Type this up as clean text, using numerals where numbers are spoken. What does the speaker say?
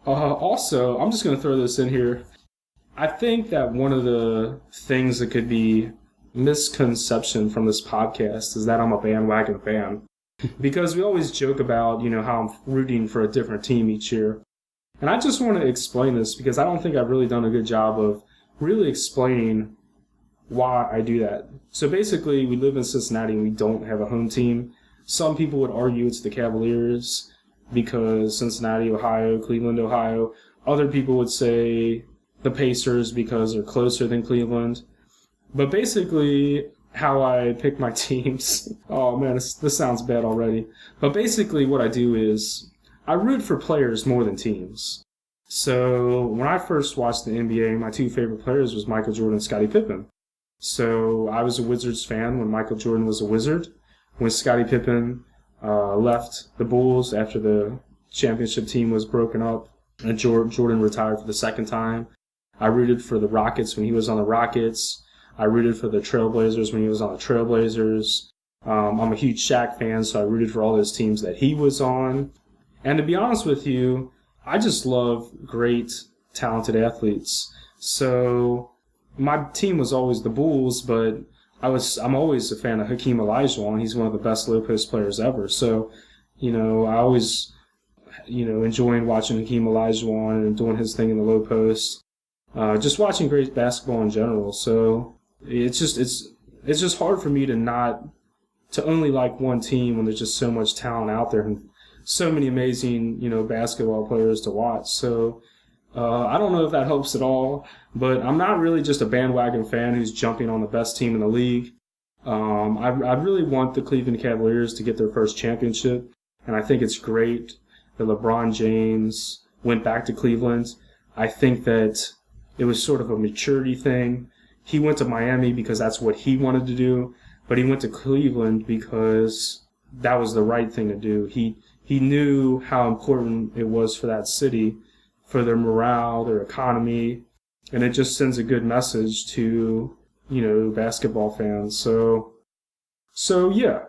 Also, I'm just going to throw this in here. I think that one of the things that could be misconception from this podcast is that I'm a bandwagon fan. Because we always joke about, how I'm rooting for a different team each year. And I just want to explain this because I don't think I've really done a good job of really explaining why I do that. So basically, we live in Cincinnati and we don't have a home team. Some people would argue it's the Cavaliers because Cincinnati, Ohio, Cleveland, Ohio. Other people would say the Pacers because they're closer than Cleveland. But basically, how I pick my teams, oh man, this sounds bad already. But basically what I do is I root for players more than teams. So when I first watched the NBA, my two favorite players was Michael Jordan and Scottie Pippen. So I was a Wizards fan when Michael Jordan was a Wizard. When Scottie Pippen left the Bulls after the championship team was broken up and Jordan retired for the second time, I rooted for the Rockets when he was on the Rockets. I rooted for the Trailblazers when he was on the Trailblazers. I'm a huge Shaq fan, so I rooted for all those teams that he was on. And to be honest with you, I just love great, talented athletes. So my team was always the Bulls, but I'm always a fan of Hakeem Olajuwon. He's one of the best low post players ever. So, I always, enjoying watching Hakeem Olajuwon and doing his thing in the low post. Just watching great basketball in general. So it's just hard for me to only like one team when there's just so much talent out there and so many amazing, basketball players to watch. So I don't know if that helps at all, but I'm not really just a bandwagon fan who's jumping on the best team in the league. I really want the Cleveland Cavaliers to get their first championship, and I think it's great that LeBron James went back to Cleveland. I think that it was sort of a maturity thing. He went to Miami because that's what he wanted to do, but he went to Cleveland because that was the right thing to do. He knew how important it was for that city, for their morale, their economy, and it just sends a good message to, basketball fans. So yeah.